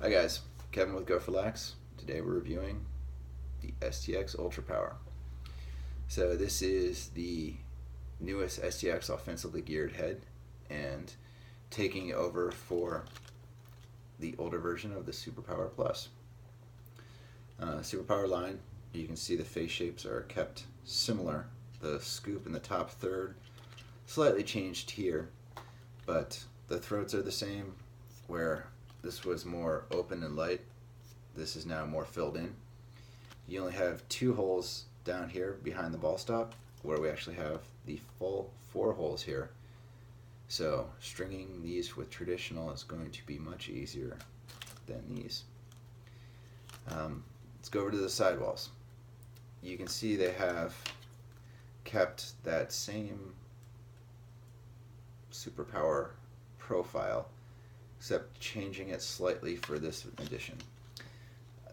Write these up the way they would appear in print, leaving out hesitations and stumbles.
Hi guys, Kevin with Go for Lax. Today we're reviewing the STX Ultra Power. So this is the newest STX offensively geared head and taking over for the older version of the Super Power Plus. Super Power line, you can see the face shapes are kept similar. The scoop in the top third slightly changed here, but the throats are the same, where this was more open and light. This is now more filled in. You only have 2 holes down here behind the ball stop, where we actually have the full 4 holes here. So stringing these with traditional is going to be much easier than these. Let's go over to the sidewalls. You can see they have kept that same superpower profile, except changing it slightly for this edition.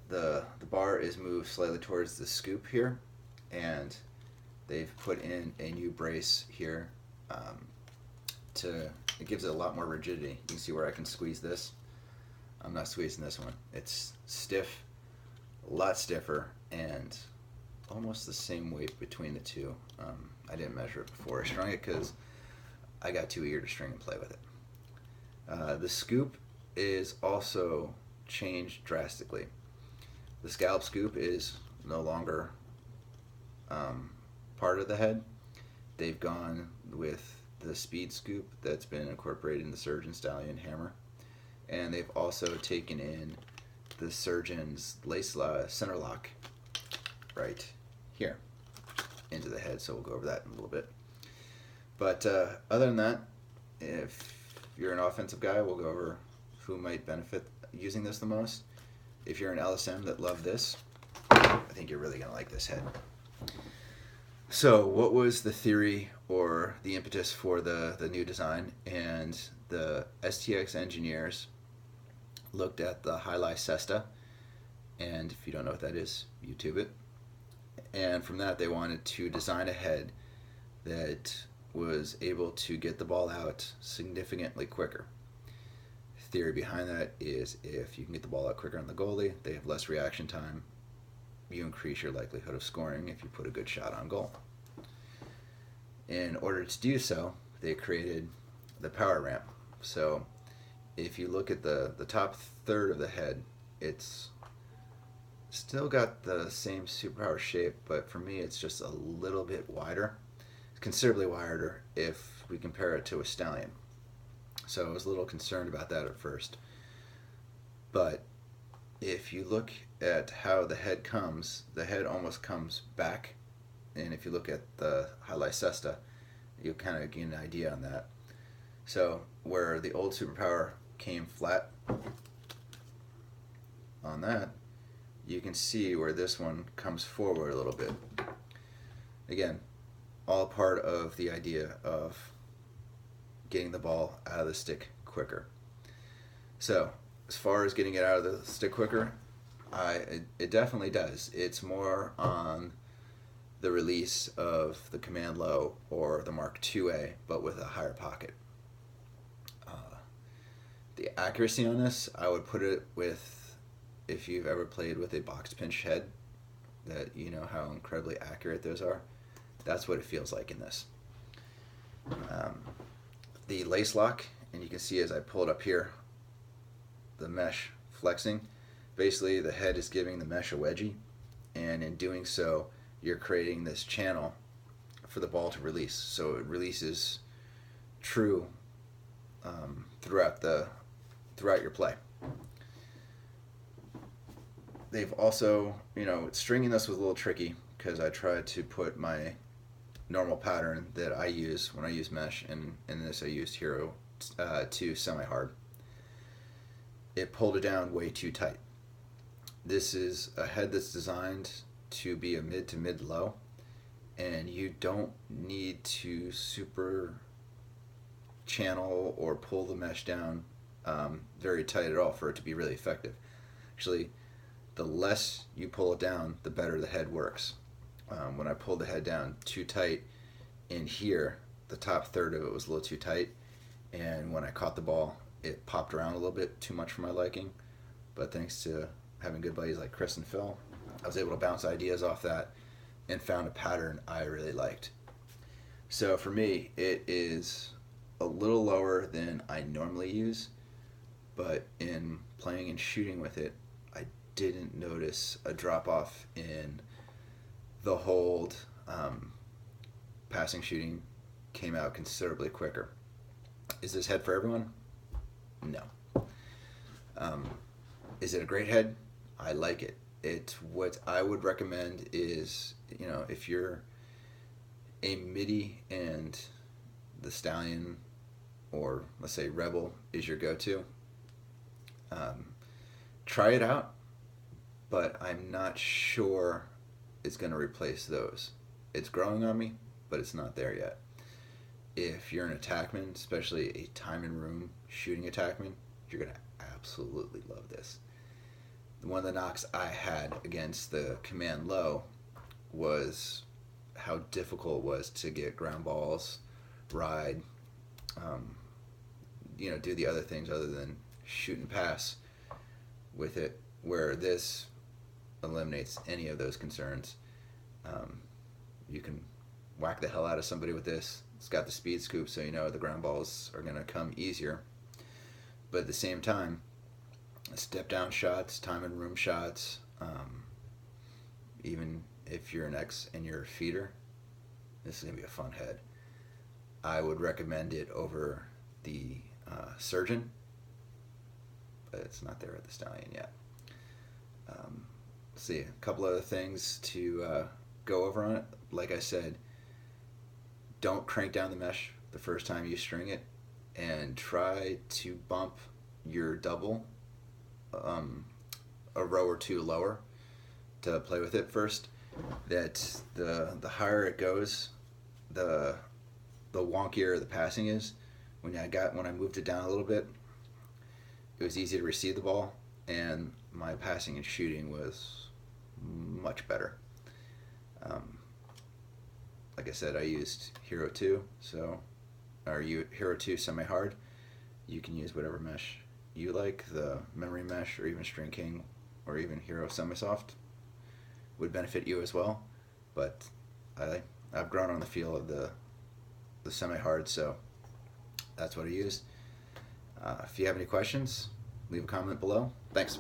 The bar is moved slightly towards the scoop here, and they've put in a new brace here. It gives it a lot more rigidity. You can see where I can squeeze this. I'm not squeezing this one. It's stiff, a lot stiffer, and almost the same weight between the two. I didn't measure it before I strung it because I got too eager to string and play with it. The scoop is also changed drastically. The scallop scoop is no longer part of the head. They've gone with the speed scoop that's been incorporated in the Surgeon Stallion hammer, and they've also taken in the Surgeon's center lock right here into the head, so we'll go over that in a little bit. But other than that, if you're an offensive guy, we'll go over who might benefit using this the most. If you're an LSM that loved this, I think you're really going to like this head. So what was the theory or the impetus for the new design? And the STX engineers looked at the High Cesta, and if you don't know what that is, YouTube it. And from that, they wanted to design a head that was able to get the ball out significantly quicker. The theory behind that is if you can get the ball out quicker on the goalie, they have less reaction time. You increase your likelihood of scoring if you put a good shot on goal. In order to do so, they created the power ramp. So if you look at the top third of the head, it's still got the same superpower shape, but for me it's just a little bit wider, considerably wider if we compare it to a Stallion. So I was a little concerned about that at first. But if you look at how the head comes, the head almost comes back. And if you look at the High Cesta, you'll kind of get an idea on that. So where the old superpower came flat on that, you can see where this one comes forward a little bit. Again, all part of the idea of getting the ball out of the stick quicker. So as far as getting it out of the stick quicker, it definitely does. It's more on the release of the Command Low or the Mark IIA, but with a higher pocket. The accuracy on this, I would put it with, if you've ever played with a box pinch head, that you know how incredibly accurate those are. That's what it feels like in this. The lace lock, and you can see as I pull it up here, the mesh flexing. Basically the head is giving the mesh a wedgie, and in doing so you're creating this channel for the ball to release, so it releases true throughout your play. They've also, stringing this was a little tricky because I tried to put my normal pattern that I use when I use mesh, and in this I used Hero 2 semi-hard. It pulled it down way too tight. This is a head that's designed to be a mid to mid-low, and you don't need to super channel or pull the mesh down very tight at all for it to be really effective. Actually, the less you pull it down, the better the head works. When I pulled the head down too tight in here, the top third of it was a little too tight, and when I caught the ball, it popped around a little bit too much for my liking. but thanks to having good buddies like Chris and Phil, I was able to bounce ideas off that and found a pattern I really liked. So for me, it is a little lower than I normally use, but in playing and shooting with it, I didn't notice a drop off in the hold. Passing shooting came out considerably quicker. Is this head for everyone? No. Is it a great head? I like it. What I would recommend is, if you're a MIDI and the Stallion, or let's say Rebel is your go-to, try it out, but I'm not sure it's going to replace those. It's growing on me, but it's not there yet. If you're an attackman, especially a time and room shooting attackman, you're going to absolutely love this. One of the knocks I had against the Command Low was how difficult it was to get ground balls, ride, do the other things other than shoot and pass with it, where this eliminates any of those concerns. You can whack the hell out of somebody with this. It's got the speed scoop, so the ground balls are going to come easier. But at the same time, step down shots, time and room shots, even if you're an X and you're a feeder, this is going to be a fun head. I would recommend it over the Surgeon, but it's not there at the Stallion yet. Let's see, a couple other things to go over on it. Like I said, don't crank down the mesh the first time you string it, and try to bump your double a row or two lower to play with it first. That the higher it goes, the wonkier the passing is. When I moved it down a little bit, it was easy to receive the ball, and my passing and shooting was much better. Like I said, I used Hero 2, Hero 2 semi-hard. You can use whatever mesh you like. The memory mesh, or even String King, or even Hero semi-soft would benefit you as well. But I've grown on the feel of the semi-hard, so that's what I used. If you have any questions, leave a comment below. Thanks.